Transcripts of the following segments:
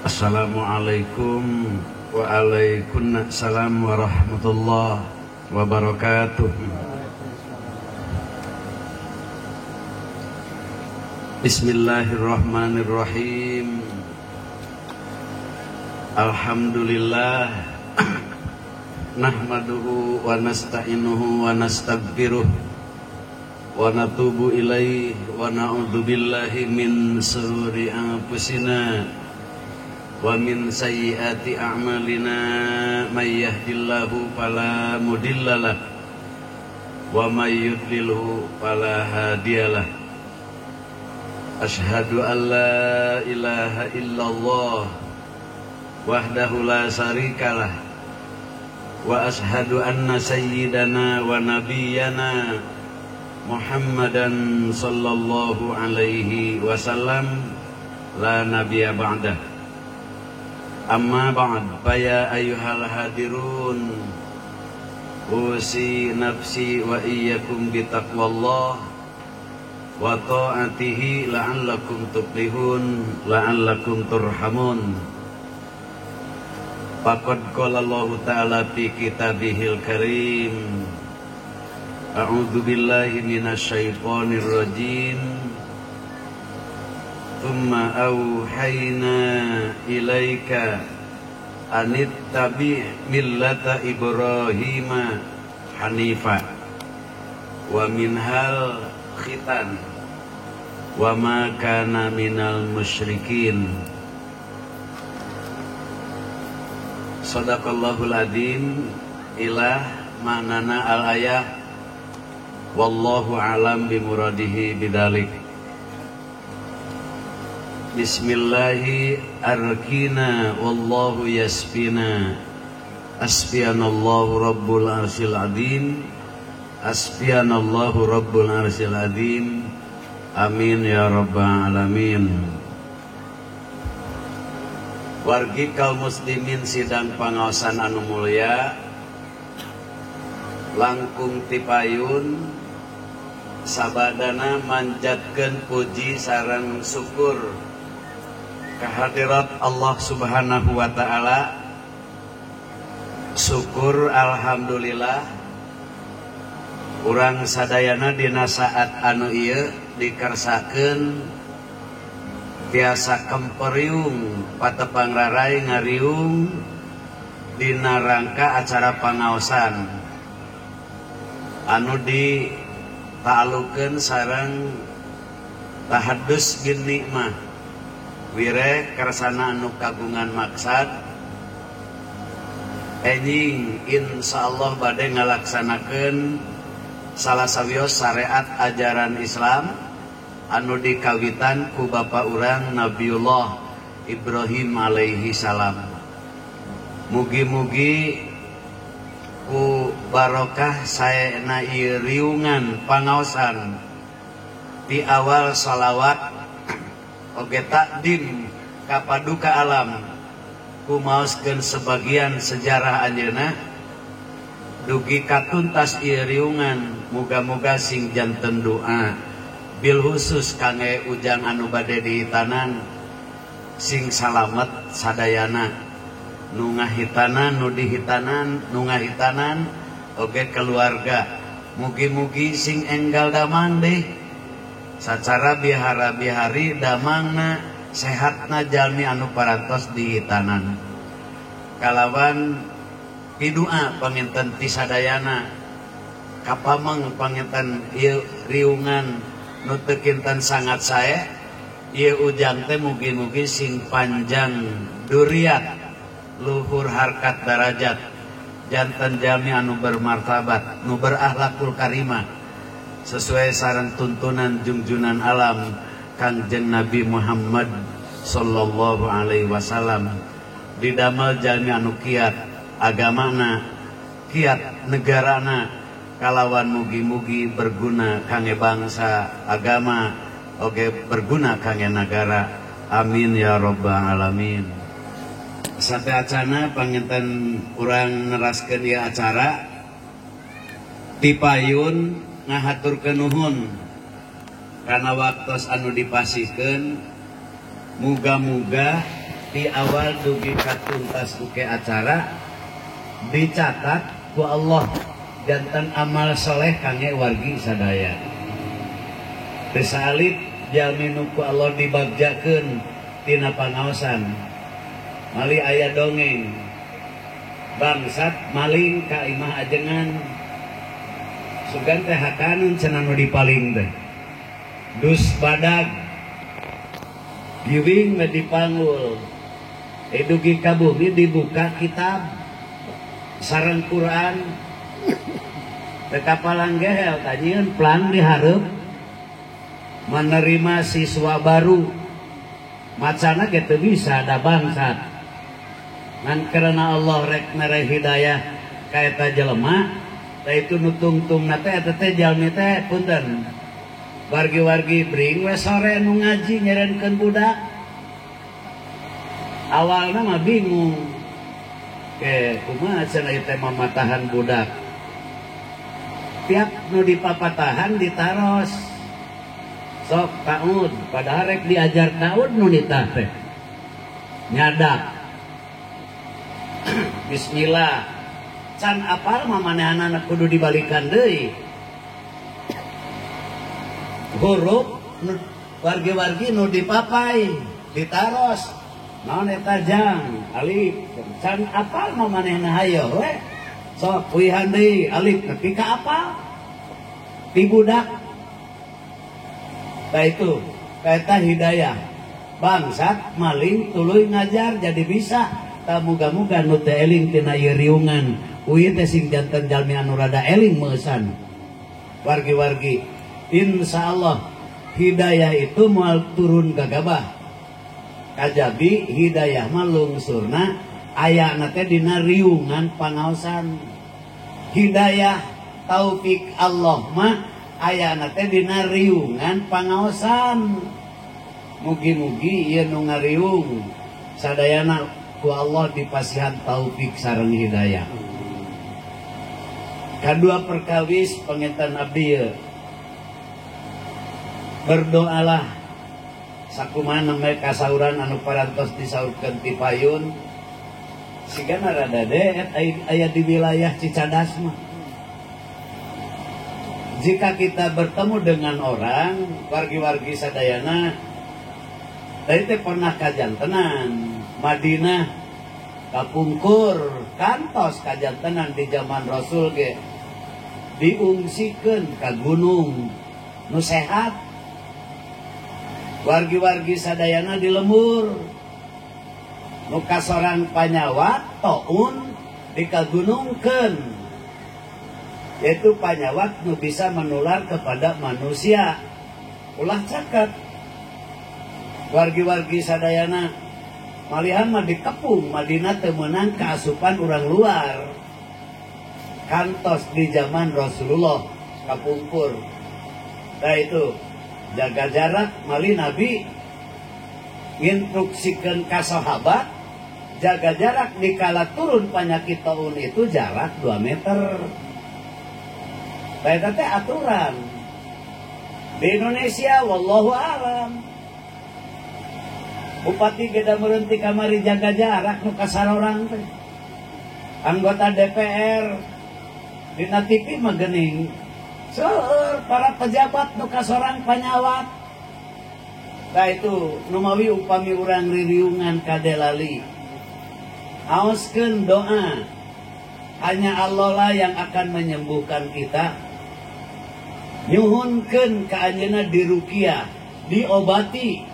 Assalamualaikum waalaikumsalam warahmatullahi wabarakatuh. Bismillahirrahmanirrahim. Alhamdulillah nahmaduhu wa nasta'inuhu wa nastaghfiruh wa natubu ilaihi wa na'udzu billahi min shururi anfusina wa min sayyiati a'malina may yahdihillahu fala mudhillalah wa may yudlilhu fala hadiyalah. Asyhadu an la ilaha illallah wahdahu la syarikalah wa asyhadu anna sayyidana wa nabiyyana Muhammadan sallallahu alaihi wasallam la nabiyya ba'dah. Amma ba'd, ya ayyuhal hadirun, usi nafsi wa iyyakum bitaqwallah wa ta'atihi la'allakum tuflihun la'allakum turhamun. Faqad qala Allah ta'ala fi kitabihil karim, a'udzu billahi minasy syaithanir rajim. Tsumma auhayna ilaika anittabi' millata Ibrahima hanifa wa minhal khitan wa ma kana minal musyrikin. Shadaqallahul adzim. Ilah maknana al-ayah wallahu alam bimuradihi bidalik. Bismillahi arkina wallahu yasfina asfiyanallahu rabbul arsyil adzim asfiyanallahu rabbul arsyil adzim amin ya rabbal alamin. Wargi kaum muslimin sidang pangaosan anu mulia, langkung tipayun sabadana manjatkeun puji sareng syukur kehadirat Allah Subhanahu wa ta'ala. Syukur alhamdulillah urang sadayana dina saat anu ieu dikersakeun tiasa kemperiung patepang rarai ngariung dina rangka acara pangaosan anu di ta'alukeun sareng tahadus bin nikmah wireh kersana anu kagungan maksad enjing insyaallah bade ngalaksanakeun salah sawios syariat ajaran Islam anu dikawitan ku bapa urang Nabiullah Ibrahim alaihi salam. Mugi-mugi ku barokah saena ieu riungan pangaosan di awal salawat oge takdim kapaduka alam kumaoskeun sebagian sejarah anjeunna dugi katuntas ieu riungan. Muga-muga sing janten doa bil khusus kangge ujang anu bade dihitanan sing salamet sadayana nu ngahitanan nu dihitanan nu ngahitanan oge keluarga. Mugi-mugi sing enggal damang deh sacara bihara-bihari damangna sehatna jalmi anu parantos dihitanan kalawan pidua panginten ti sadayana kapameng panginten ieu riungan nu teu kinten sangat sae ieu ujang teh mugi-mugi sing panjang duriat luhur harkat darajat janten jalmi anu bermartabat nu berakhlakul karimah sesuai sareng tuntunan junjunan alam Kangjeng Nabi Muhammad sallallahu alaihi wasallam. Didamel jalmi anu kiat agamana kiat negarana kalawan mugi-mugi berguna kangge bangsa agama oge berguna kangge negara. Amin ya rabbal alamin. Sateacana panginten urang neraskeun ieu acara dipayun ngahaturkeun nuhun kana waktos anu dipasikeun muga-muga di awal dugi katuntas uke acara dicatat ku Allah jantan amal soleh kangge wargi sadaya. Besalit jalmi nu ku Allah dibagjakeun tina pangaosan. Mali aya dongeng. Bangsat maling ka imah ajengan. Sugan teh hakaneun cenah nu dipaling teh. Dus badag giwing me dipanggul. Edugi ka bumi dibuka kitab sareng Quran. Teka palanggehel tajieun plan dihareup menerima siswa baru. Macana ge teu bisa da bangsat. Ngan karena Allah rek mere hidayah ka eta jelema, tah itu nu tungtungna teh eta teh jalmi teh punten. Wargi-wargi bring we sore nu ngaji nyerenkeun budak. Awalna mah bingung. Kumaha cenah ieu teh mamatahan budak. Tiap nu dipapatahan ditaros. Sok taud, padahal rek diajar taud nu nitah teh. Nyadak. Bismillah. Can apal mah manehanana kudu dibalikan deui. Huruf wargi-wargi nu dipapai ditaros naon eta jang alif can apal mah manehna hayo we sok puihan deui alif nepi ka apal ti budak. Tah itu kaeta hidayah bangsat maling tuluy ngajar jadi bisa. Tah muga-muga nu teu eling tina ieu riungan uieu teh sing janten jalmi anu rada eling meusan. Wargi-wargi insya Allah hidayah itu moal turun gagabah. Kajabi hidayah mah lungsurna ayana teh dina riungan pangaosan. Hidayah taufik Allah mah ayana teh dina riungan pangaosan. Mugi-mugi ieu nu ngariung sadayana ku Allah dipasihan taufik sareng hidayah. Kadua perkawis penginten abdi ieu. Berdoalah sakumaha neme kasauran anu parantos disaurkeun ti payun sigana rada deet aya di wilayah Cicadas mah. Jika kita bertemu dengan orang wargi-wargi sadayana tadi teh pernah kajantenan Madinah kapungkur kantos kajantenan di zaman Rasul ge diungsikeun ka gunung nu sehat. Wargi-wargi sadayana di lembur nu kasorang panyawat toun dikagunungkeun yaitu panyawat nu bisa menular kepada manusia. Ulah caket wargi-wargi sadayana malihan mah dikepung Madinah teu meunang kaasupan urang luar kantos di zaman Rasulullah kapungkur. Nah itu jaga jarak mali Nabi instruksikan ka sahabat jaga jarak dikala turun penyakit taun itu jarak 2 meter. Eta teh aturan di Indonesia wallahu alam. Bupati geda meureuti kamari jaga jarak nu kasarorang teh. Anggota DPR dina TV mah geuning seueur para pejabat nu kasorang panyawat. Nah itu numawi upami urang ririungan kadelali. Aoskeun doa. Hanya Allah lah yang akan menyembuhkan kita. Nyuhunkeun ka anjeunna diruqyah, diobati.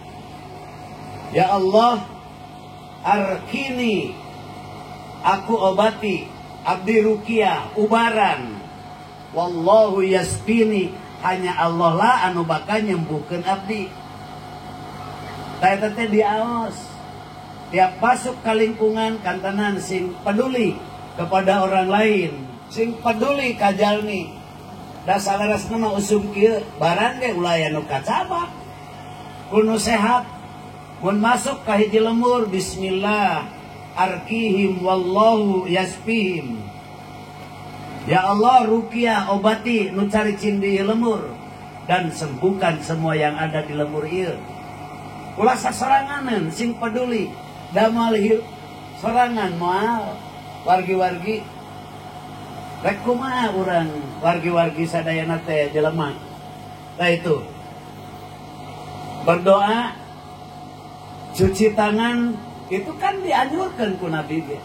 Ya Allah, arkini aku obati, abdi ruqyah, ubaran. Wallahu yasqini, hanya Allah lah anu bakal nyembuhkeun abdi. Eta teh diaos. Tiap masuk ke lingkungan kantanan sing peduli kepada orang lain, sing peduli ka jalmi. Da salaresna mah usum kieu barang ge ulah anu kacabak. Kudu sehat. Mun masuk ka hiji lembur bismillah arkihim wallahu yasfihim. Ya Allah ruqyah obati nu caricing di lemur dan sembuhkan semua yang ada di lemur ieu. Ulah sasoranganeun sing peduli damal serangan moal wargi-wargi rek kumaha urang wargi-wargi sadayana teh jelema. Nah itu berdoa, cuci tangan itu kan dianjurkan ku Nabi ge.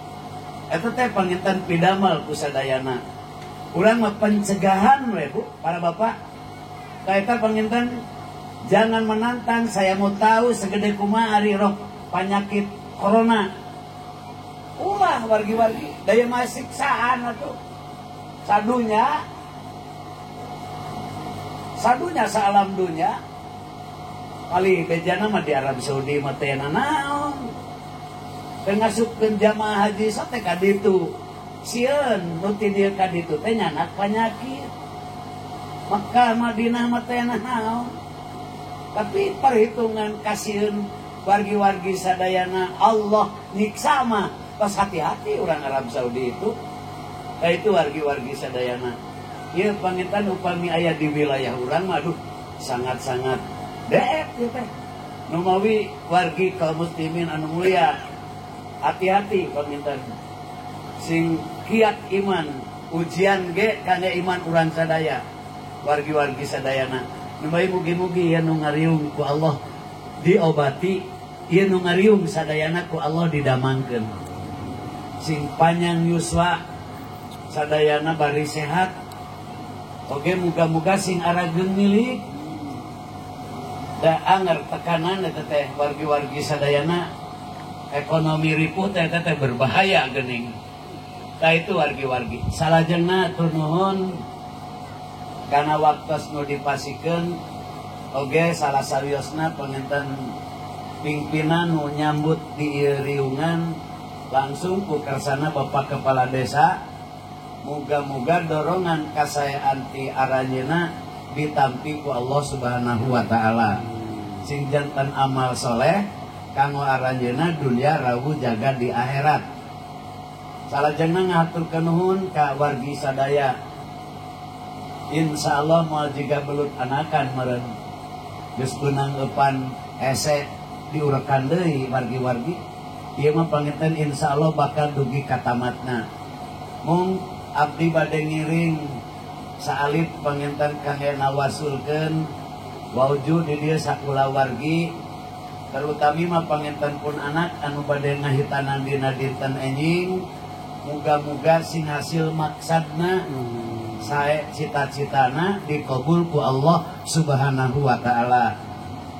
Eta teh panginten pidamel ku sadayana. Urang mah pencegahan we Bu, para bapak. Kaita panginten jangan menantang, saya mau tahu segede kumaha ari roh penyakit corona. Ulah wargi-wargi daya mah siksaan atuh. Sadunya saalam dunya kali bejana mah di Arab Saudi mah teh naon teu ngasupkeun jamaah haji teh ka ditu sieun nu ti dieu ka ditu teh nyanak panyakit. Makkah Madinah mah teh naon tapi perhitungan kasieun wargi-wargi sadayana Allah nyiksa mah pas hati-hati orang Arab Saudi itu. Itu wargi-wargi sadayana. Ieu panginten upami aya di wilayah urang mah aduh sangat-sangat deep ieu teh. Nu mawi wargi kaum muslimin anu mulia. Hati-hati panginten. Sing kiat iman, ujian ge kangge iman urang sadaya. Wargi-wargi sadayana. Nu bae mugi-mugi ieu nu ngariung ku Allah diobati, ieu nu ngariung sadayana ku Allah didamangkeun. Sing panjang yuswa sadayana bari sehat. Oke muga-muga sing arageun milik da anger tekanan eta teh wargi-wargi sadayana ekonomi ripuh teh berbahaya geuning. Tah itu wargi-wargi. Salajengna tur nuhun kana waktos nu dipasikeun oge salah sariosna panginten pimpinan nu nyambut di riungan langsung ku kersana Bapak Kepala Desa. Muga-muga dorongan kasayaan ti aranjeuna ditampi ku Allah Subhanahu wa taala. Sing janten amal soleh kanggo aranjeuna dunia rawu jaga di akhirat. Salajengna ngaturkeun nuhun ka wargi sadaya. Insyaallah moal jiga belut anakan meureun geus beunang eupan hese diurekan deui wargi-wargi. Ieu mah panginten insyaallah bakal dugi ka tamatna. Mung abdi bade ngiring saalip panginten kangge nawasulkeun wawujud di dieu sakula wargi terutami mah panginten pun anak anu bade ngahitanan dina dinten enjing muga-muga sing hasil maksadna sae cita-citana dikabul ku Allah Subhanahu wa taala.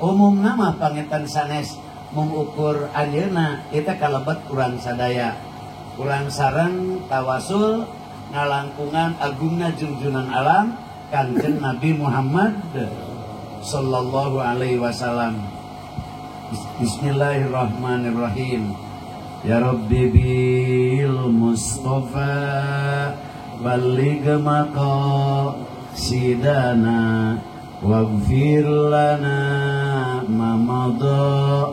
Umumna mah panginten sanes mung ukur anjeunna kita kalebet urang sadaya. Urang sareng tawasul ngalangkungan agungna junjunan alam Kanjeng Nabi Muhammad sallallahu alaihi wasallam. Bismillahirrahmanirrahim. Ya Rabbi bil Mustafa balligh maqasidana waghfir lana ma madha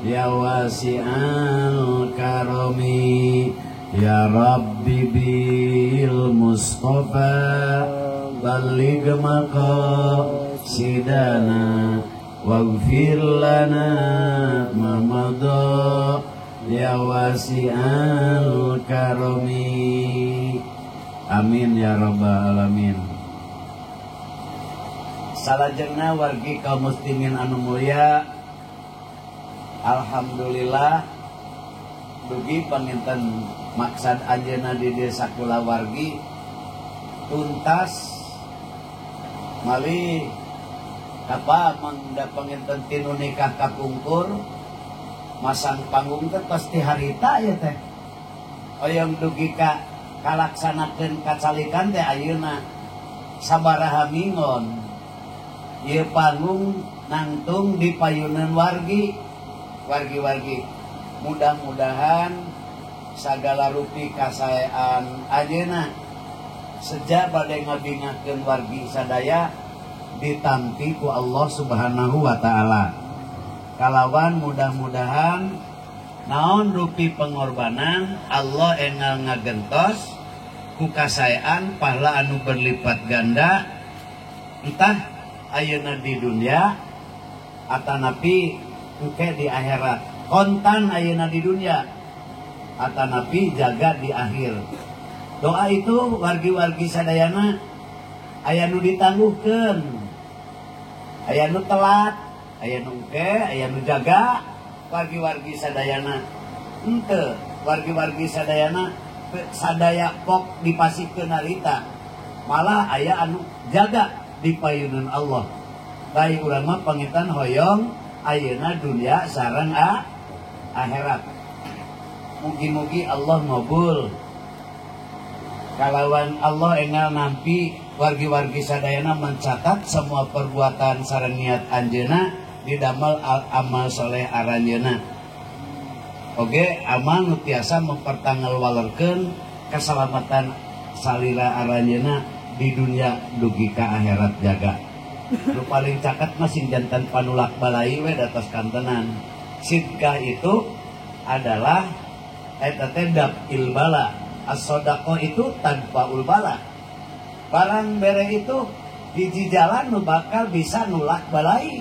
ya wasi'al karami. Ya Rabbi bil Mustafa balligh maqasidana waghfir lana ma madha ya wasi'al karami. Amin ya rabbal alamin. Salajengna wargi kaum muslimin anu mulia, alhamdulillah dugi panginten maksad anjeunna di desa kula wargi tuntas mali apa mangda panginten tinu nikah kapungkur masang panggung teh pasti harita ya teh oyong dugi ka kalaksanakeun kacalikan teh ayeuna sabaraha mingon ieu panggung nangtung di payunan wargi. Mudah-mudahan sagala rupi kasayaan ajeuna sejak bade ngabingakeun wargi sadaya ditampi ku Allah Subhanahu wa taala. Kalawan mudah-mudahan naon rupi pengorbanan Allah enggal ngagentos ku kasayaan pahala anu berlipat ganda entah ayeuna di dunia atanapi engke di akhirat. kontan ayeuna di dunia, kata Nabi jaga di akhir. Doa itu wargi-wargi sadayana aya nu ditangguhkeun, aya nu telat, aya nu engke, aya nu jaga. Wargi-wargi sadayana henteu, wargi-wargi sadayana sadaya pok dipasikeun harita, malah aya anu jaga di payunan Allah. Baik urang mah pangitan hoyong ayeuna dunia sareng akhirat. Mugi-mugi Allah ngabul. Kalawan Allah enggal nampi wargi-wargi sadayana mencatat semua perbuatan sareng niat anjeuna didamel amal soleh aranjeuna. Oge amal nu tiasa mempertanggalwalerkeun keselamatan salira aranjeuna di dunia dugi ka akhirat jaga. Nu paling caket mah sing jantan panulak balai we datos kantenan. Sidqah itu adalah eta teh daf'il bala, as-shadaqah itu tanpa ulbala. Barang bere itu hiji jalan nu bakal bisa nulak balai.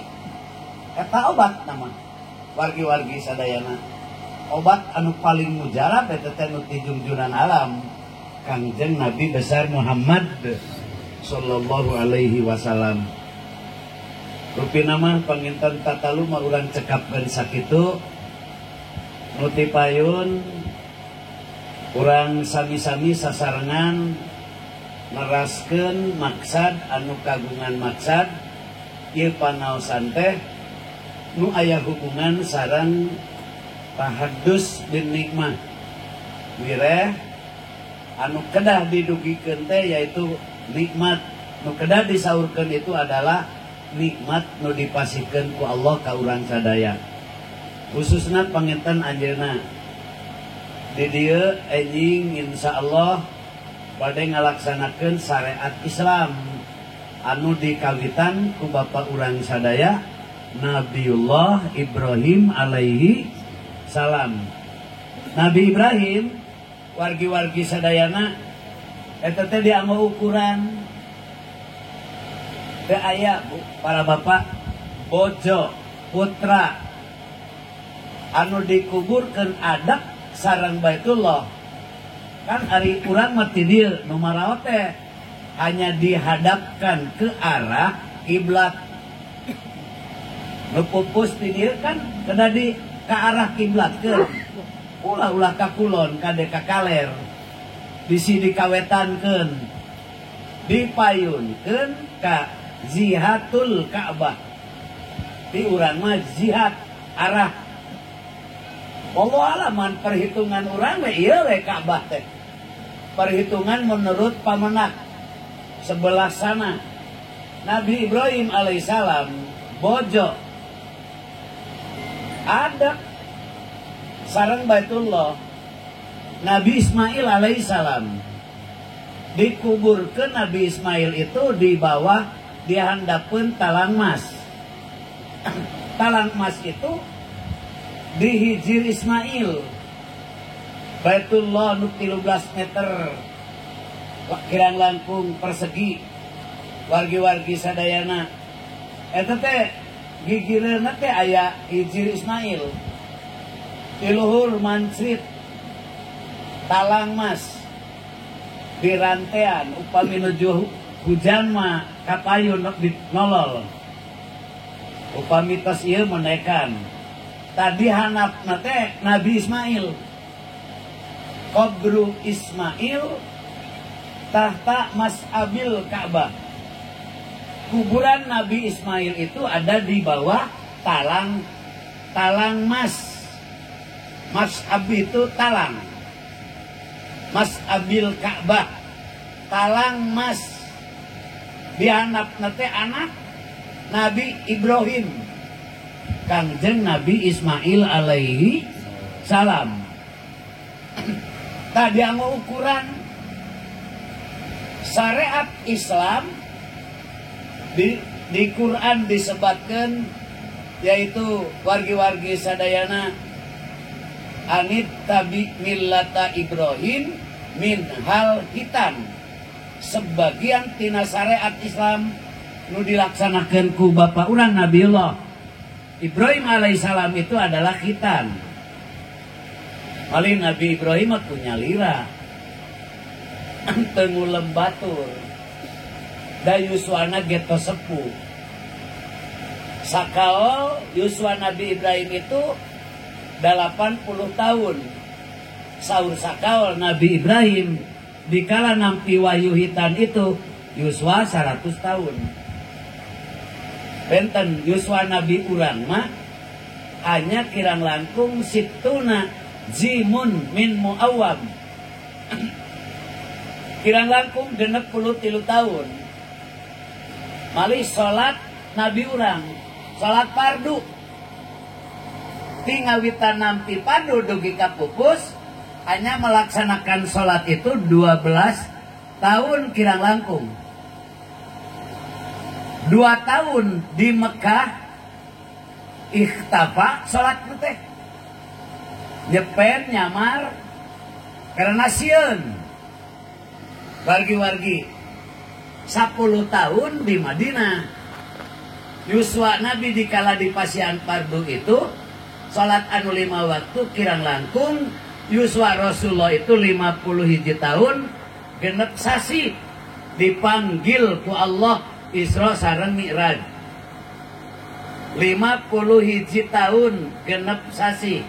Eta obat nama wargi-wargi sadayana. Obat anu paling mujarab eta teh nu ti junjunan alam. Kangjeng Nabi besar Muhammad sallallahu alaihi wasallam. Rupina mah panginten tatalu mah urang cekapkeun sakitu. Nuti payun urang sami-sami sasarengan neraskeun maksad anu kagungan maksad ieu panaosan teh nu aya hubungan sareng tahaddus bin nikmah. Wireh anu kedah didugikeun teh yaitu nikmat. Nu kedah disaurkeun itu adalah nikmat nu dipasikeun ku Allah ka urang sadaya. Khususna panginten anjeunna di dieu enjing insyaallah bade ngalaksanakeun syariat Islam anu dikawitan ku bapa urang sadaya Nabiullah Ibrahim alaihi salam. Nabi Ibrahim wargi-wargi sadayana eta teh dianggo ukuran teu aya para bapak bojo putra anu dikuburkeun adab sareng Baitullah. Kan ari urang mah ti dieu nu maraot teh hanya dihadapkan ke arah kiblat. Nu pupus ti dieu kan kada di ka arah kiblatkeun. Ulah-ulah ka kulon kade ka kaler. Bisi dikawetankeun. Dipayunkeun ka zihatul Ka'bah. Di urang mah zihad arah. Wallahu alaman perhitungan urang we ieu we Ka'bah teh. Perhitungan menurut pamenak sebelah sana. Nabi Ibrahim alaihissalam bojo ada sareng Baitullah. Nabi Ismail alaihissalam dikuburkeun. Nabi Ismail itu di bawah dihandapeun talang mas. Talang mas itu di hijir Ismail. Baitullah nu 13 meter kirang langkung persegi. Wargi-wargi sadayana eta teh gigireunna teh aya hijir Ismail. Di luhur mancrit talang mas di rantean upami nuju hujan mah kapayun nolol. Upami tos ieu menekan. Tadi hanapna teh Nabi Ismail. Qabru Ismail tahta mas'abil Ka'bah. Kuburan Nabi Ismail itu ada di bawah talang mas. Mas'ab itu talang. Mas'abil Ka'bah. Talang mas. Dihanapna teh anak Nabi Ibrahim. Kangjeng Nabi Ismail alaihi salam. Tadi anu ukuran syariat Islam di Quran disebutkan yaitu wargi-wargi sadayana anit tabi millata Ibrahim min hal hitan. Sebagian tina syariat Islam nu dilaksanakeun ku bapa urang Nabiullah Ibrahim alaihissalam itu adalah khitan. Malih Nabi Ibrahim punya lira. Tengulem batur. Da yuswana geto sepuh. Sakao yuswa Nabi Ibrahim itu 80 tahun. Saur sakao Nabi Ibrahim dikala nampi wahyu hitan itu yuswa 100 tahun. Benten yuswa Nabi urang mah hanya kirang langkung situna zimun min muawam. Kirang langkung 63 tahun. Malih salat Nabi urang, salat fardu. Tingawitan nampi padu dugi ka pupus hanya melaksanakan salat itu 12 tahun kirang langkung. 2 tahun di Mekah ikhtafa salat teh. Nyepen nyamar karena sieun. Wargi-wargi 10 tahun di Madinah. Yuswa Nabi dikala di pasian fardu itu salat anu 5 waktu kirang langkung. Yuswa Rasulullah itu 51 tahun genep sasi dipanggil ku Allah Isra sareng Mi'raj. 51 tahun genep sasi.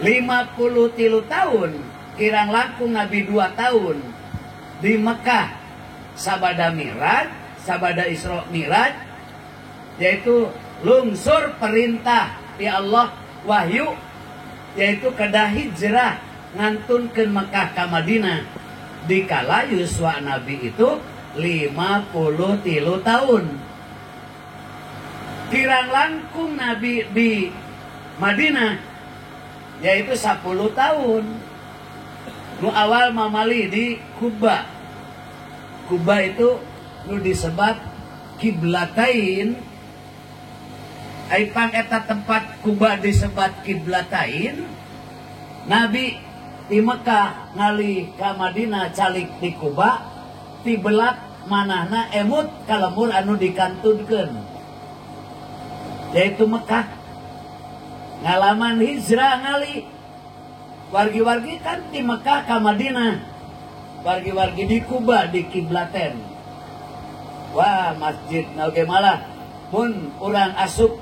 53 tahun kirang langkung Nabi 2 tahun di Mekah sabada Mi'raj, sabada Isra Mi'raj, yaitu lungsur perintah ya Allah wahyu, yaitu kedah hijrah ngantun ke Mekah ke Madinah. Dikala yuswa Nabi itu 53 tahun. Kirang langkung Nabi di Madinah yaitu 10 tahun. Nu awal mamali di Kuba. Kuba itu nu disebat kiblatain. Aipang eta tempat Kuba disebat kiblatain. Nabi di Mekah ngali ka Madinah calik di Kuba. Ti belat manahna emut kalemur anu dikantunkeun yaitu Mekah. Ngalaman hijrah ngali wargi-wargi kan di Mekah ka Madinah, wargi-wargi di Kuba di kiblaten. Wah masjid oge malah mun urang asup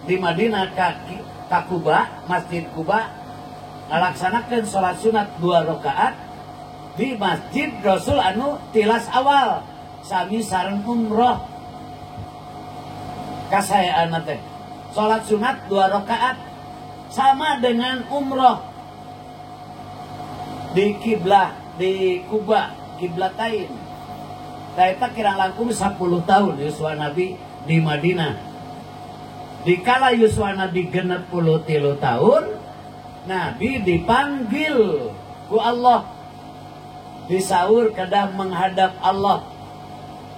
di Madinah ka Kuba, masjid Kuba ngalaksanakeun salat sunat 2 rakaat di masjid Rasul anu tilas awal sami sareng umroh. Kasayaan teh salat sunat 2 rakaat sama dengan umroh di kiblah di Kuba kiblatain. Taeta kirang langkung 10 tahun yuswa Nabi di Madinah. Dikala yuswa Nabi 63 tahun Nabi dipanggil ku Allah disaur kedah menghadap Allah,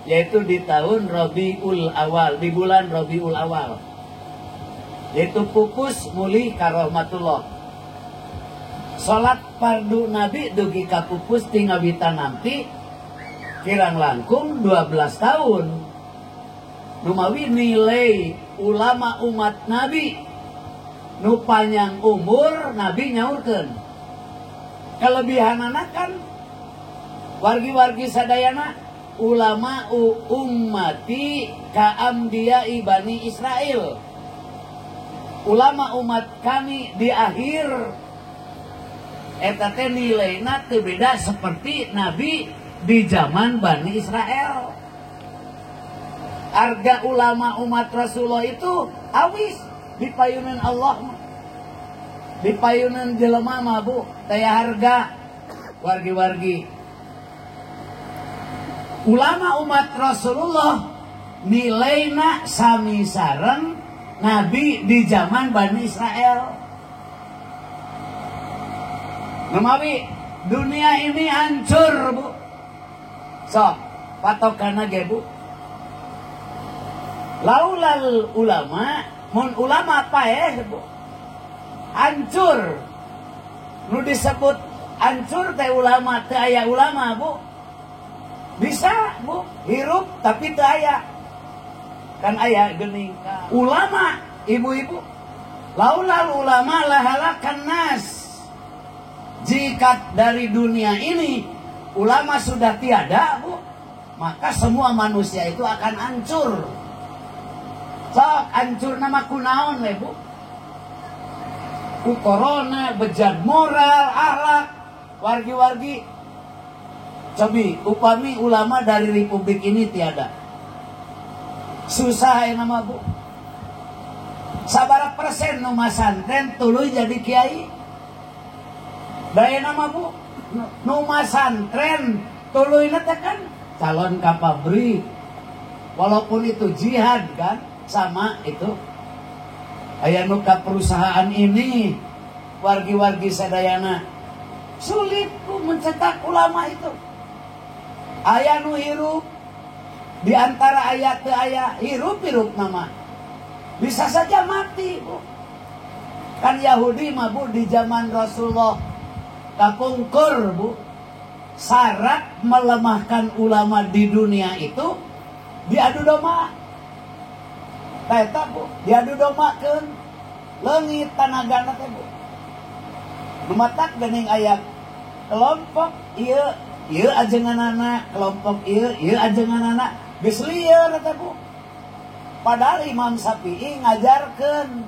yaitu di tahun Rabiul Awal, di bulan Rabiul Awal, yaitu pupus muli karahmatullah. Salat fardu Nabi dugi ka pupus tingawitan nampi kirang langkung 12 tahun. Numawi nilai ulama umat Nabi nu panjang umur Nabi nyaurkeun kelebihanana kan wargi-wargi sadayana ulama ummati ka'ambiya'i Bani Israel. Ulama umat kami di akhir eta teh nilaina teu beda seperti Nabi di zaman Bani Israel. Harga ulama umat Rasulullah itu awis dipayunan Allah, dipayunan jelema mah Bu, taya harga wargi-wargi. Ulama umat Rasulullah nilaina sami sareng Nabi di zaman Bani Israel. Memawi dunia ini hancur Bu. So, patokanna ge Bu. Laulal ulama, mun ulama paeh Bu. Hancur. Nu disebut hancur teh ulama teu aya ulama Bu. Bisa Bu, hirup tapi teu aya. kan aya geuning ulama ibu-ibu laulal ulama lahalakan nas. Jika dari dunia ini ulama sudah tiada, Bu, maka semua manusia itu akan hancur. Sok hancur nama kunaon le, Bu? Ku corona, bejat moral, akhlak, wargi-wargi. Cobi, upami ulama dari republik ini tiada. Susah ya nama, Bu. Sabaraha persen nu masantren tuluy jadi kiai? Daya nama, Bu. Nu masantren tuluy teh kan calon ka pabrik. Walaupun itu jihad kan, sama itu. Aya nu ka perusahaan ini wargi-wargi sadayana sulit ku mencetak ulama itu. Aya nu hirup di antara ayat teu aya hirup-hirup nama. Bisa saja mati, Bu. Kan Yahudi mah, Bu, di zaman Rasulullah kapungkur, Bu. Syarat melemahkan ulama di dunia itu diadu domba. Eta, Bu, diadu dombakeun leungit tanagana teh, Bu. Lumatak geuning aya kelompok ieu ajenganana, kelompok ieu ajenganana geus lieur teh, Bu. Padahal Imam Syafi'i ngajarkeun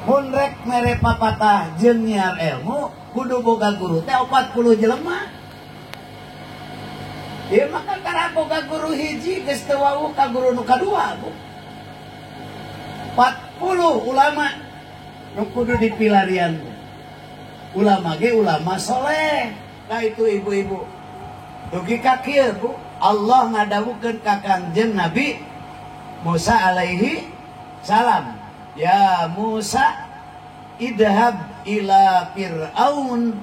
mun rek mere papatah jeung nyiar ilmu kudu boga guru teh 40 jelema. Ieu mah kakara boga guru hiji geus teu wau ka guru nu kadua, Bu. 40 ulama nu kudu dipilarian. Ulama ge ulama soleh. Nah itu ibu-ibu. Dugi ka kieu, Bu. Allah ngadawukeun ka Kangjeng Nabi Musa alaihi salam. Ya Musa idhab ila fir'aun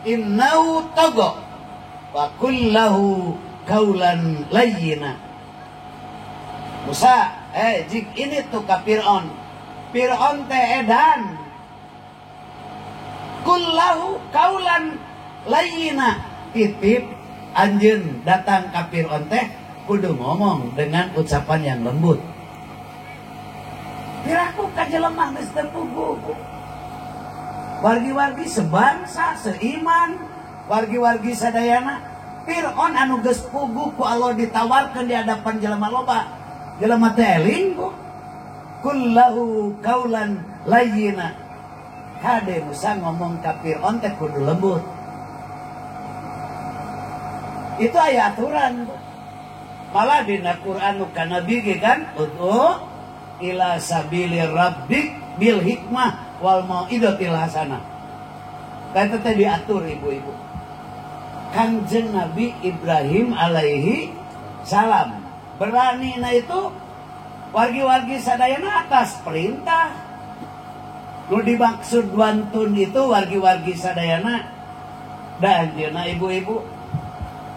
innahu tagha wa qul lahu qaulan layyina. Musa, jik ini tuh ka Fir'aun. Fir'aun teh edan. Qul lahu qaulan layyina. Titip anjeun datang ka Fir'aun teh kudu ngomong dengan ucapan yang lembut. Piraku ka jelema geus teu puguh. Wargi-wargi sebangsa, seiman, wargi-wargi sadayana. Fir'aun anu geus puguh ku Allah ditawarkeun di hadapan jelema loba. Jelema teh eling, Bu. Qul lahu qaulan layyina. Hade Musa ngomong ka Fir'aun teh kudu lembut. Itu aya aturan, Bu. Malah dina Quran nu kana bigi kan ud'u ila sabili rabbik bil hikmah wal mau'izatil hasanah. Eta teh diatur ibu-ibu. Kangjeng Nabi Ibrahim alaihi salam beranina itu wargi-wargi sadayana atas perintah. Nu dimaksud wantun itu wargi-wargi sadayana dan jeuna ibu-ibu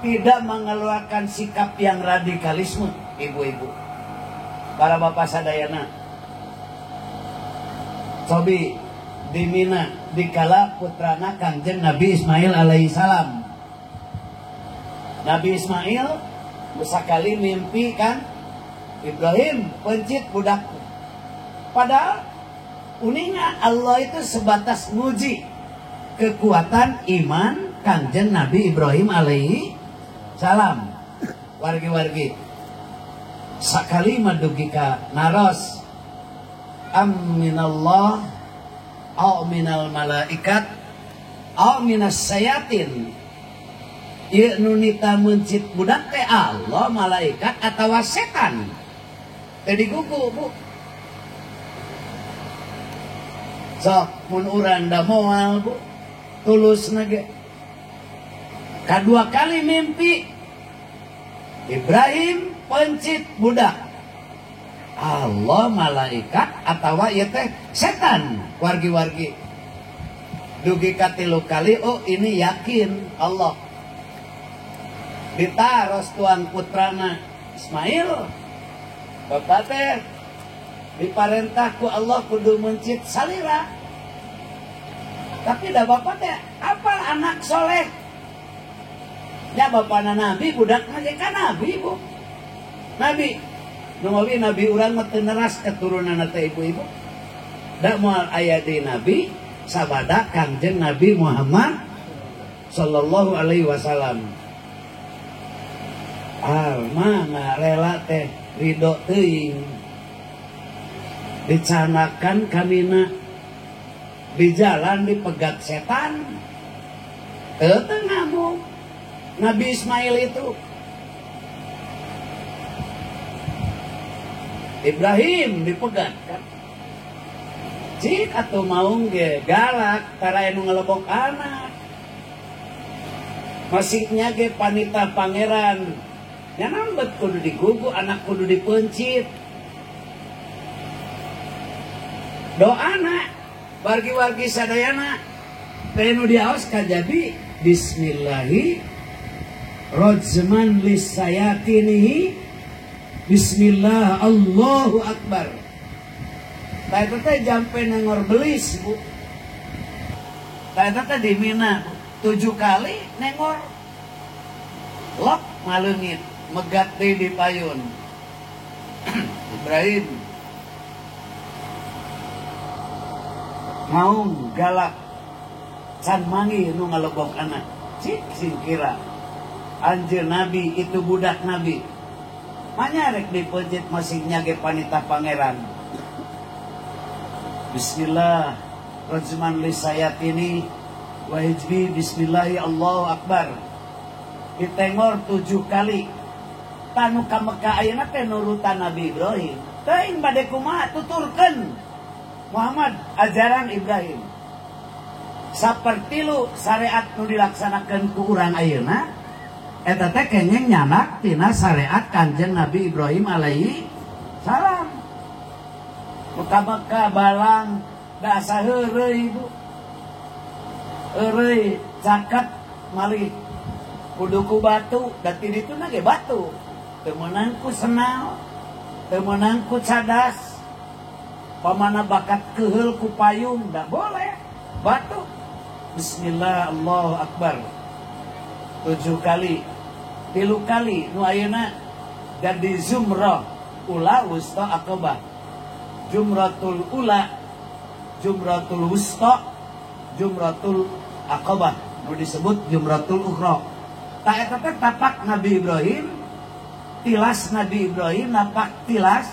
tidak mengeluarkan sikap yang radikalisme, ibu-ibu. Para bapak sadayana. Cobi di Mina dikala putrana Kangjeng Nabi Ismail alaihi salam. Nabi Ismail sekali mimpi kan Ibrahim pencit budakku. Padahal uniknya Allah itu sebatas nguji kekuatan iman Kangjeng Nabi Ibrahim alaihi salam. Wargi-wargi sakali madugi ka naros aminallah au minal malaikat au minas sayatin. Ieu nu nita mencit budak teh Allah, malaikat atawa setan. Teh digugu, Bu. Sok mun urang da moal, Bu. Tulusna ge. Kadua kali mimpi Ibrahim pencit budak. Allah, malaikat atawa ieu teh setan. Wargi-wargi. Dugi katilu kali, oh ini yakin Allah. Ditaros tuan putrana Ismail. Bapak teh diparentah ku Allah kudu mencit salira. Tapi dah bapak teh apal anak soleh. Ya bapakna Nabi, budak mah kan Nabi, Bu. Nabi Numawi nabi urang mah teu neras keturunan teh ibu-ibu. Da moal aya di nabi sabada Kangjeng Nabi Muhammad sallallahu alaihi wasallam. Mana rela teh ridho teuing dicanakan kamina di jalan dipegat setan. Teu ngamuk Nabi Ismail itu. Ibrahim dipegat kan. Cik atuh maung ge galak tara anu ngelebok anak. Masiknya ge panita pangeran. Nya nambet kudu digugu, anak kudu dipencit. Doana wargi-wargi sadayana tenu diaos kajabi bismillahi rajman lisayatinihi. Bismillah, Allahu Akbar. Tadi teh jampe nengor belis, Bu. Tadi teh di Mina 7 kali nengor. Lok malengit, megat deui di payun. Ibrahim maung galak can mangi nu ngalebok anak. Cik singkira. Anjeun Nabi itu budak Nabi. Manyarek dipencit masihnya ge panita pangeran. Bismillah rajman lisayatini wa hijbi bismillahi Allahu Akbar. Ditengor 7 kali. Tanu ka Mekah ayeuna teh nurutan Nabi Ibrahim. Teuing bade kumaha tuturkeun Muhammad ajaran Ibrahim. Saperti lu syariat nu dilaksanakeun ku urang ayeuna eta teh kenging nyanak tina syariat Kanjeng Nabi Ibrahim alaihi salam. Muka-muka balang da asa heureuy ibu. Heureuy caket malih kudu ku batu, da ti dituna ge batu. Teu meunang ku senal, teu meunang ku cadas. Pamana bakat keheul ku payung da boleh. Batu. Bismillah Allahu Akbar. 7 kali. 3 kali nu ayeuna jadi zumrah ula wusta aqabah. Jumratul ula, jumratul wusta, jumratul aqabah. Nu disebut jumratul ukhra. Ta eta teh tapak Nabi Ibrahim, tilas Nabi Ibrahim napak tilas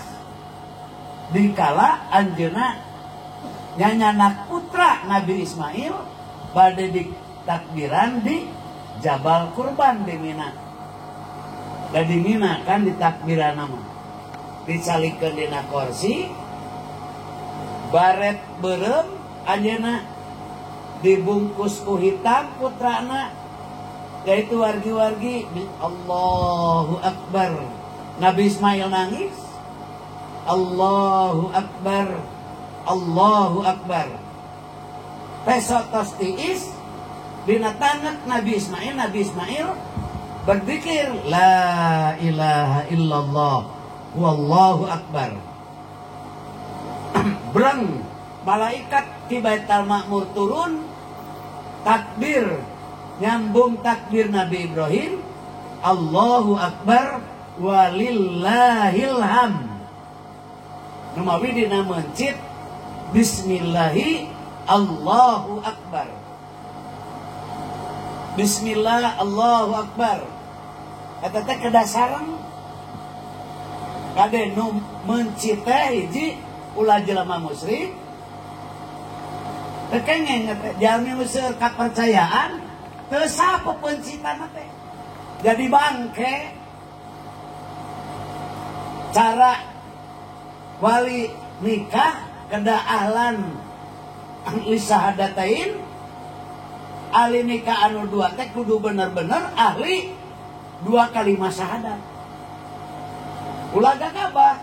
dikala anjeunna nyanyanak putra Nabi Ismail bade ditakbiran di Jabal Kurban di Mina. Da di Mina kan ditakbiran nama. Dicalikeun dina kursi, baret beureum anjeunna dibungkus ku hitam putrana. Yaitu wargi-wargi Allahu Akbar. Nabi Ismail nangis. Allahu Akbar. Allahu Akbar. Besok tos tiis dina tanek Nabi Ismail berzikir la ilaha illallah wallahu akbar. Breng malaikat di Baitul Ma'mur turun takbir nyambung takbir Nabi Ibrahim Allahu akbar walillahil hamd. Numawi dina mencit bismillahi Allahu akbar. Bismillah Allahu akbar. Eta teh kedasaran kade nu mencit teh hiji ulah jelema musyrik. Teu kengeng jalmi nu seueur kapercayaan teu saha pepencitan teh. Jadi bangke cara wali nikah kada ahlan lisahadatain ahli nikah anu 2 teh kudu bener-bener ahli 2 kalimat syahadat. Ulah gagabah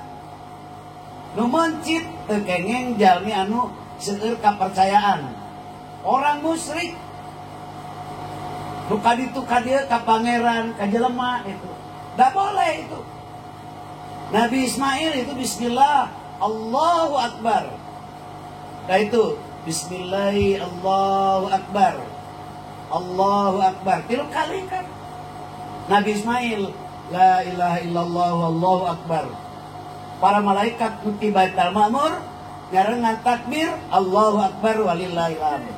nu mencit teu kengeng jalmi anu seueur kapercayaan orang musyrik nu kaditu ka dieu ka pangeran ka jelema itu da boleh itu. Nabi Ismail itu bismillah Allahu akbar. Nah itu bismillahi Allahu akbar. Allahu akbar 3 kali kan. Nabi Ismail la ilaha illallah wallahu akbar. para malaikat nuti Baitul Ma'mur ngarengan takbir Allahu Akbar walillahil hamd.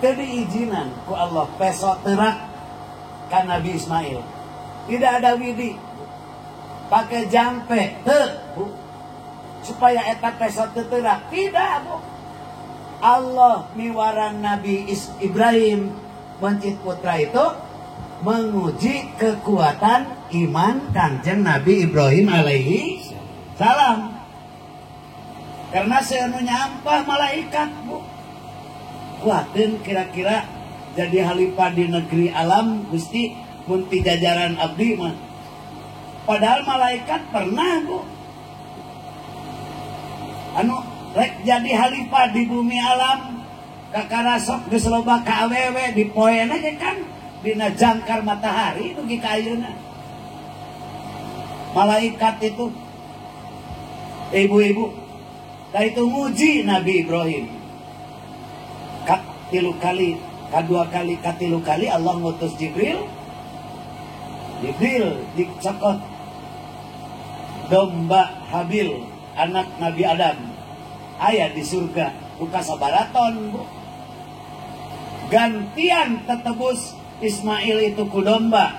Teu diizinan ku Allah peso terak ka Nabi Ismail. Tidak ada widi. Pakai jampe teu supaya eta peso teu terak. Tidak, Bu. Allah miwaran Nabi Ibrahim mencit putra itu menguji kekuatan iman Kangjeng Nabi Ibrahim alaihi salam. Karena seunu nyampah malaikat, Bu. Kuatin kira-kira jadi halifah di negeri alam Gusti mun ti jajaran abdi mah. Padahal malaikat pernah, Bu. Anu rek jadi halifah di bumi alam kakarasok geus loba ka awewe di poeana ge kan dina jangkar matahari dugi ka ayeuna. Malaikat itu ibu-ibu da itu nguji Nabi Ibrahim. Tilu kali, kedua kali, katilu kali Allah ngutus Jibril. Jibril dicokot domba Habil, anak Nabi Adam. Aya di surga, buka sabaraton, Bu. Gantian tetebus Ismail itu ku domba.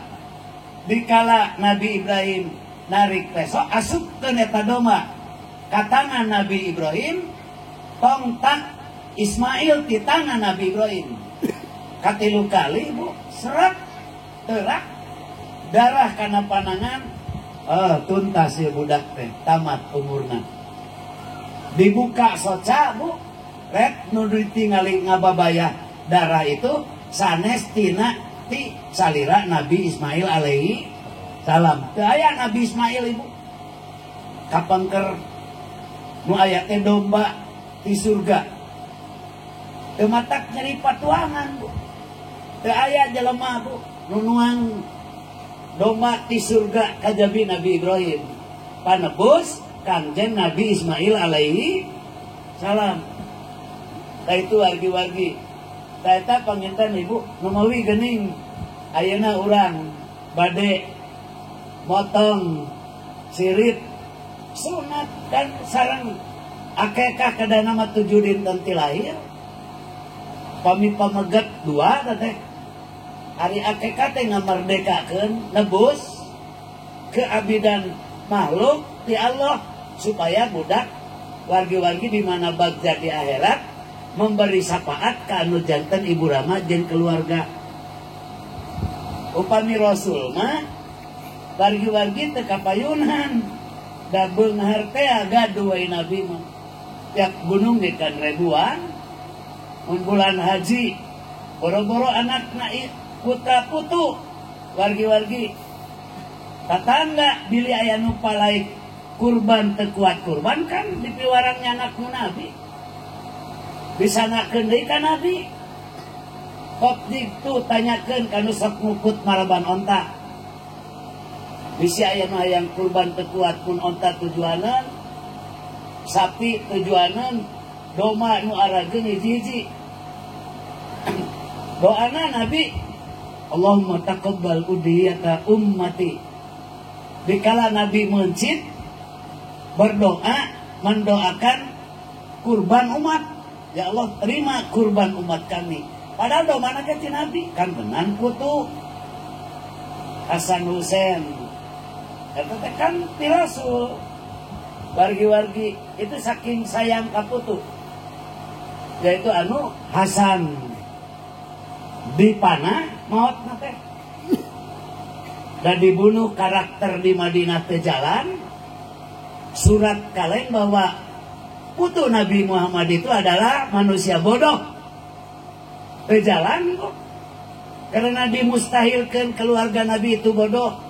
Dikala Nabi Ibrahim narik peso, asup ke neta domba. Katangan Nabi Ibrahim, tongtak Ismail di tangan Nabi Ibrahim. Katilu kali, Bu, serak, terak, darah karena panangan. Tuntas ya budak teh, tamat umurna. Dibuka soca, Bu, red nu ditingali ngababaya darah itu sanes tina ti salira Nabi Ismail alaihi salam. Teu aya Nabi Ismail, Ibu. Kapangker nu aya teh domba di surga. Teu matak nyeri patuangan, Bu. Teu aya jelema, Bu, nunuang domba di surga kajabi Nabi Ibrahim. Panebus Kangjeng Nabi Ismail alaihi salam. Tah itu wargi-wargi. Tah eta panginten Ibu numawi geuning ayeuna urang bade motong sirip sunat dan sareng akekah kadana mah 7 dinten ti lahir. Pami pameget 2 teh. Hari akekah teh ngamerdekakeun nebus keabidan makhluk ti Allah supaya budak wargi-wargi di mana bagja di akhirat memberi syafaat ka anu janten ibu rama jeung keluarga. Upami Rasul mah wargi-wargi teu kapayunan da beunghar teh gaduh we Nabi mah. Tiap gunung dekan ribuan mun bulan haji boro-boro anakna putra putu wargi-wargi tatangga bili aya nu palai kurban teu kuat kurban kan dipiwarangnya anak Nabi disanakeun deui ka Nabi. Kok ditu tanyakeun kanu sok ngukut maraban onta. Bisi aya nu hayang kurban teu kuat pun onta tujuanan, sapi tujuanan, doma nu arageun hiji-hiji. Doana Nabi, Allahumma taqabbal udhiyata ummati. Dikala Nabi mencit berdoa mendoakan kurban umat, ya Allah terima kurban umat kami. Padahal doa mana ke Nabi kan benan putu Hasan Husain. Eta teh kan ti Rasul. Wargi-wargi itu saking sayang ka putu. Yaitu anu Hasan dipanah maut teh. Dan dibunuh karakter di Madinah teh jalan. Surat kaleng bahwa putu Nabi Muhammad itu adalah manusia bodoh. Teh jalan kok. Karena dimustahilkan keluarga Nabi itu bodoh.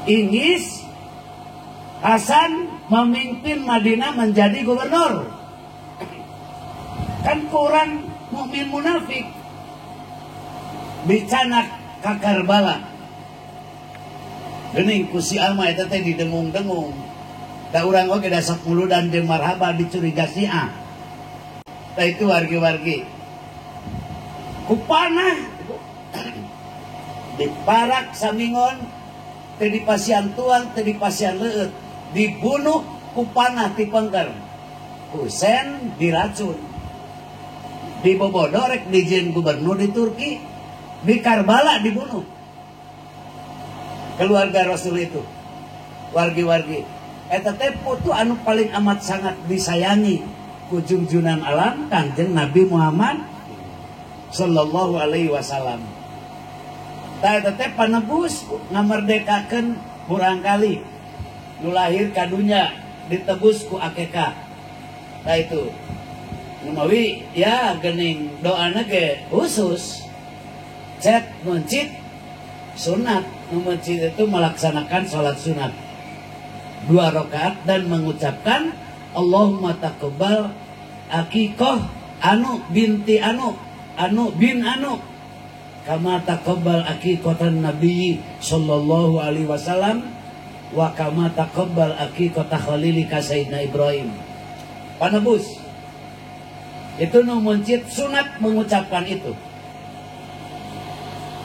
Ingis Hasan memimpin Madinah menjadi gubernur. Kan kurang mukmin munafik. Bicanak ka Karbala. Geuning ku si ama eta teh didengung-dengung. Da urang oge da sapuluh dan jeung marhaba dicuriga si A. Tah itu wargi-wargi. Ku panah diparak samingon teu dipasian tuang teu dipasian leueut dibunuh ku panah ti pengker. Husain diracun. Di Bobodo rek dijieun gubernur di Turki, di Karbala dibunuh. Keluarga Rasul itu, wargi-wargi. Eta teh putu anu paling amat sangat disayangi ku junjunan alam Kanjeng Nabi Muhammad sallallahu alaihi wasallam. Tah eta teh panebus ngamerdekakeun murangkali nu lahir ka dunya ditebus ku akekah. Tah itu Numawi ya gening doana ge khusus cek mencit sunat. Mencit itu melaksanakan sholat sunat 2 rakaat dan mengucapkan Allahumma taqabbal akikoh anu binti anu bin anu kama taqabbal akikotan Nabi sallallahu alaihi wasallam wa kama taqabbal akikotah khalilika Sayyidina Ibrahim. Panebus itu nu mencit sunat mengucapkan itu.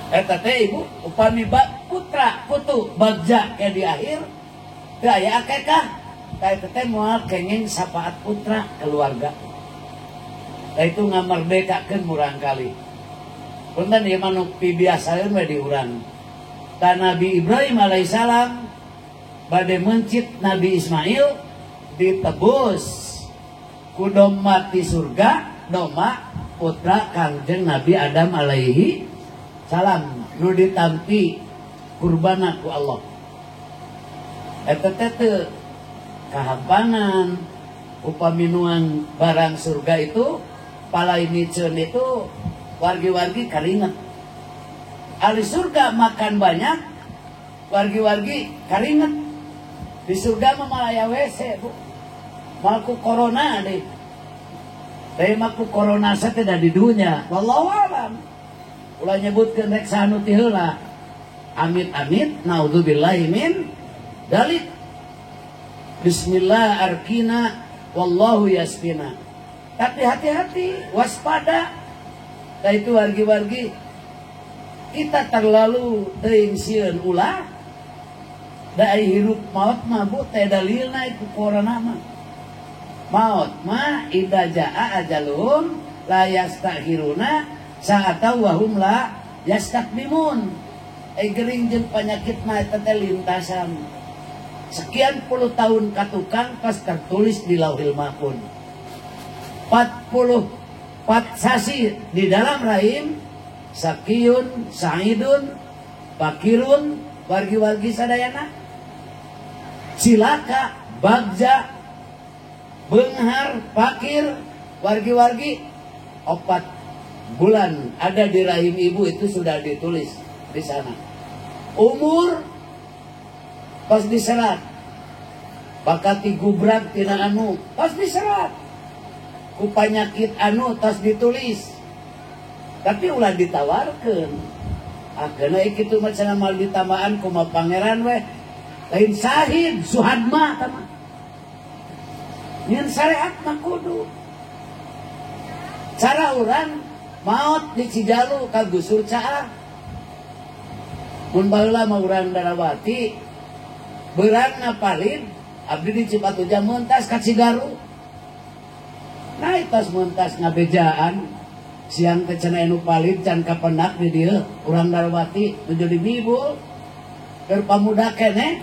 Eta teh ibu upami putra putu bagja ke di akhir teu aya akekah. Tah eta teh moal kenging sapaat putra keluarga. Tah itu ngamerdekakeun murangkali. Punten ieu mah nu pibiasaeun we diurang. Tah Nabi Ibrahim alaihissalam bade mencit Nabi Ismail ditebus ku doma ti surga, doma putra Kangjeng Nabi Adam alaihi salam nu ditampi kurbana ku Allah. Eta teh kahampanan upami nuang barang surga itu palaimiceun itu wargi-wargi karinget. Ahli surga makan banyak, wargi-wargi karinget. Di surga mah malaya WC, Bu. Malku corona deh. Tapi malku corona saya tidak di dunia. Wallahu alam. Ulah nyebutkeun rek sanu ti heula. Amit-amit naudzubillahi min dalik. Bismillah arkina wallahu yasfina. Tapi hati-hati, waspada. Nah itu wargi-wargi kita terlalu teuing sieun ulah. Da hirup maut mah Bu teh dalilna itu corona mah. Maut mah idza jaa ajalum la yastakhiruna sa'ata wa hum la yastakbimun. Gering jeung penyakit mah eta teh lintasan. Sekian puluh tahun katukang pas tertulis di Lauhil Mahfuz. 44 sasi di dalam rahim sakiyun sa'idun fakirun wargi-wargi sadayana silaka bagja benghar fakir wargi-wargi 4 bulan ada di rahim ibu itu sudah ditulis di sana. Umur pas diserat bakati gubrak tina anu pas diserat ku panyakit anu tas ditulis tapi ulah ditawarkeun akhirnya ikitu macam mal ditamaan ku pangeran we lain sahid suhadma tama nyen syariat mah kudu cara urang maot di Cijalu ka Gusur Caah mun baheula mah urang Darawati beurang ngapalin abdi di Cipatujah mentas ka Cigaru nah itas mentas ngabejaan siang teh cenah anu palid can kapendak di dieu urang Darawati nuju di Bibul keur pamuda keneh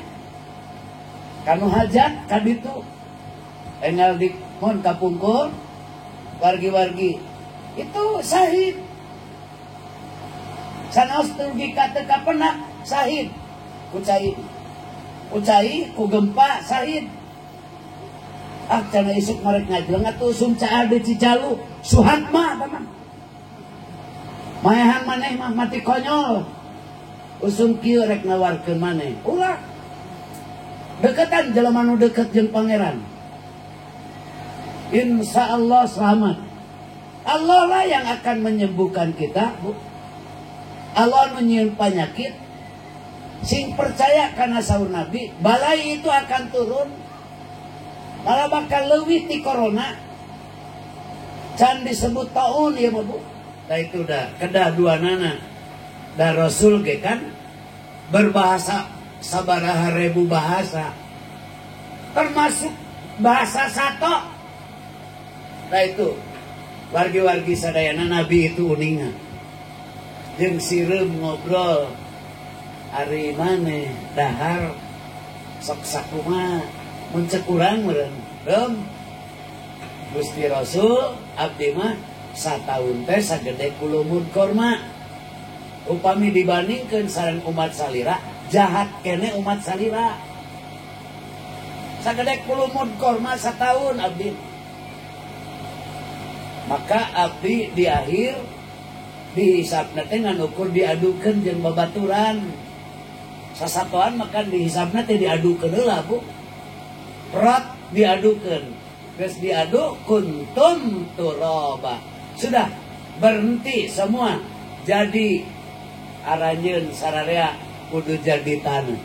kanu hajat ka ditu enggal di mun kapungkur wargi-wargi itu sahid sanaos turgi ka teu kapendak sahid Ucai ku gempa sahid cenah isuk marek ngajeng atuh usum Caah di Cijalu suhatma teman maehan maneh mah mati konyol usum kieu rek nawarkeun maneh ulah deketan jelema nu deket jeung pangeran insyaallah selamat. Allah lah yang akan menyembuhkan kita, Bu. Allah menyieun penyakit. Sing percaya karena saur Nabi, balai itu akan turun. Malah bakal leuwih ti corona. Can disebut taun ya, Bu. Nah itu dah kedah duanana. Da Rasul ge kan berbahasa sabaraha ribu bahasa. termasuk bahasa sato. Nah itu wargi-wargi sadayana Nabi itu uningan jeung sireum ngobrol ari maneh dahar sok sakumaha mun ceuk urang meureun rem Gusti Rasul abdi mah sataun teh sagede kulumud korma. Upami dibandingkeun sareng umat salira jahat kene umat salira. Sagede kulumud korma sataun abdi. Maka abdi di akhir dihisabna teh ngan ukur diadukeun jeung babaturan. Sasatoan maka dihisabna teh diadukeun heula Bu. Rot diadukeun. Geus diadu kuntum turaba. Sudah berhenti semua. Jadi aranjeun sararea kudu jadi tanah.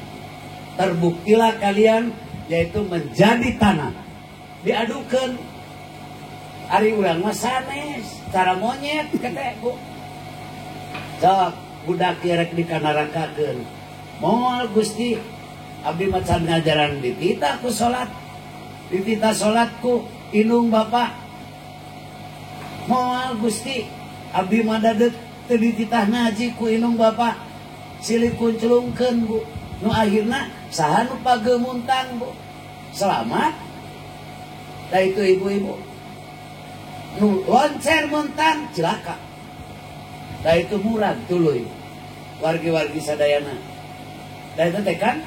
Terbuktilah kalian yaitu menjadi tanah. Diadukeun. Ari urang mah sanes, cara monyet kete Bu. Sok budak rek dikanarakakeun. Moal Gusti abdi mah can ngajaran dititah ku salat. Dititah salatku inung Bapak. Moal Gusti abdi mah dadet teu dititah ngaji ku inung Bapak. Silih kunclungkeun Bu. Nu akhirna saha nu pageumuntang Bu? Selamat. Da itu ibu-ibu. Nu loncer muntang cilaka. Da itu murag tuluy. Wargi-wargi sadayana. Da itu teh kan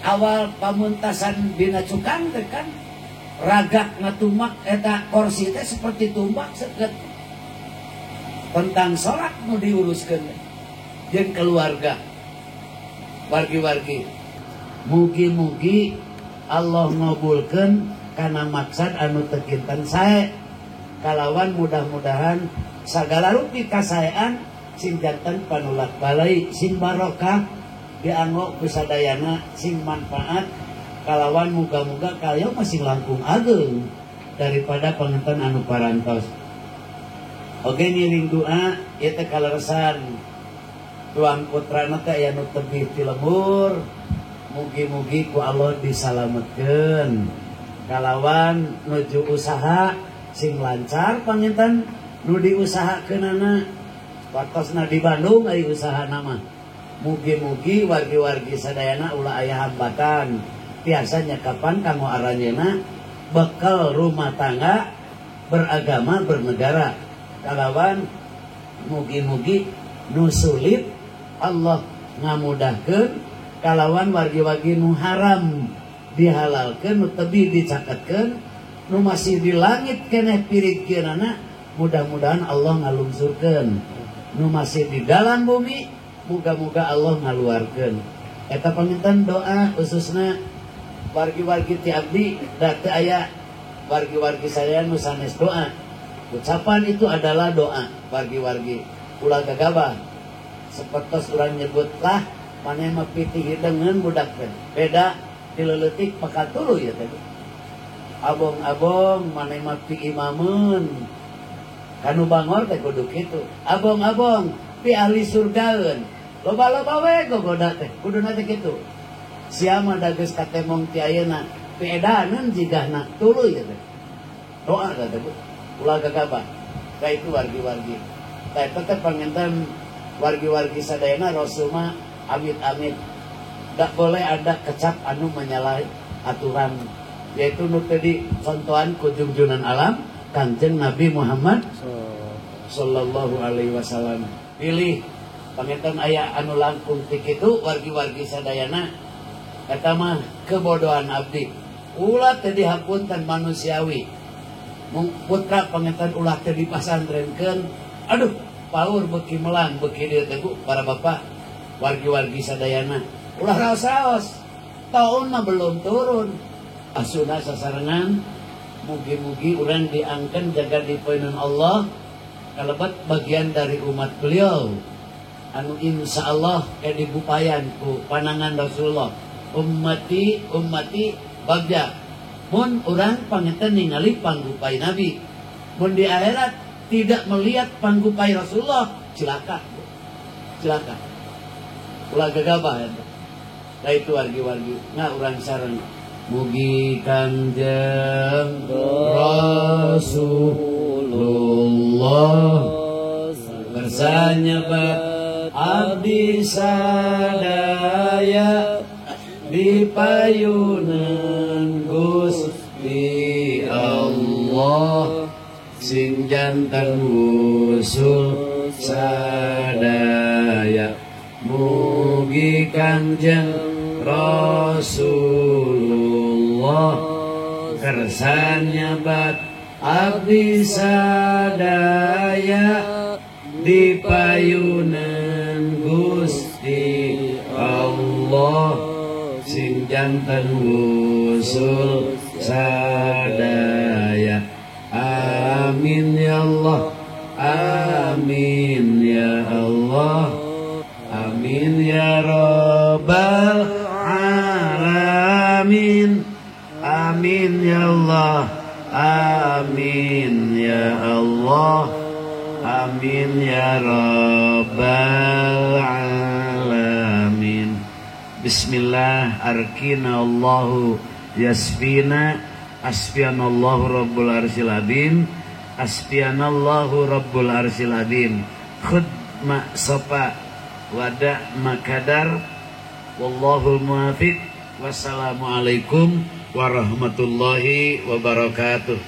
awal pamuntasan dina cukang teh kan ragak ngatumak eta kursi teh seperti tumbak seukeut. Tentang salat nu diuruskeun jeung keluarga. Wargi-wargi mugi-mugi Allah ngabulkeun kana maksad anu teu kinten sae. Kalawan mudah-mudahan sagala rupi kasaean sing janten panulak balai sing barokah dianggo ku sadayana sing manfaat kalawan muga-muga kalian masih langkung ageng daripada panganten anu parantos. Oge ngiring doa ieu teh kaleresan tuang putrana teh aya nu tebih ti lembur. Mugi-mugi ku Allah disalametkeun kalawan nuju usaha sing lancar panginten nu diusahakeunana watosna di Bandung ari usahana mah. Mugi-mugi wargi-wargi sadayana ulah aya hambatan. Biasanya kapan kanggo aranjeuna bekal rumah tangga beragama bernegara. Kalawan mugi-mugi nu sulit Allah ngamudahkeun kalawan wargi-wargi nu haram dihalalkeun nu teu dicaketkeun nu masih di langit keneh pirikeunana mudah-mudahan Allah ngalungsurkeun. Nu masih di dalam bumi muga-muga Allah ngaluarkeun. Eta panginten doa khususna wargi-wargi ti abdi da teu aya wargi-wargi saya nu sanes doa. Ucapan itu adalah doa wargi-wargi. Ulah gagabah. Sapertos urang nyebutlah maneh mah pitih hideungeun budak teh. Beda dileutik pakatuluh ya teh. Abong-abong maneh mah pi imameun. Kanu bangor teh kudu kitu. Abong-abong pi ahli surgaeun. Loba-loba we gogoda teh kuduna teh kitu. Sia mah da geus katemong ti ayeuna pi edaneun jigahna tuluy teh. Doa teh ulah gagabah. Ka itu wargi-wargi. Tah eta teh panginten wargi-wargi sadayana Rasul mah amit-amit da boleh ada kecap anu menyalahi aturan yaitu nu teu dicontohan ku junjunan alam Kanjeng Nabi Muhammad sallallahu alaihi wasallam. Pilih panginten aya anu langkung ti kitu wargi-wargi sadayana eta mah kebodohan abdi. Ulah teu dihapunten manusiawi. Putra panginten ulah teu dipasantrenkeun. Aduh, paur beuki melang beuki dieu teh Bu para bapak wargi-wargi sadayana. Ulah raos-raos. Taun mah belum turun. Asuna sasarengan mugi-mugi urang diangkeun jaga dipoeun Allah kalebet bagian dari umat beliau anu insyaallah dibupayan ku panangan Rasulullah ummati bagja mun urang panginten ningali panggupai Nabi mun di akhirat tidak melihat panggupai Rasulullah cilaka ulah gegabah eta. Da itu wargi-wargi nga urang sareng mugi Kangjeng Rasulullah bersanyabat abdi sadaya di payunan Gusti Allah sing jantan wusul sadaya mugi Kangjeng Rasulullah kersanyabat abdi sadaya di payunan Gusti Allah sing jantan wusul sadaya. Amin ya Allah, amin ya Allah, amin ya Rabbal alamin, amin ya Allah, amin ya Allah, amin ya Rabbal alamin. Bismillah, arkina Allahu yasfina, asfianallahu rabbul arsyil azim, asfianallahu rabbul arsyil azim. Khud ma sopa wada makadar, wallahul muwafiq. Wassalamualaikum warahmatullahi wabarakatuh.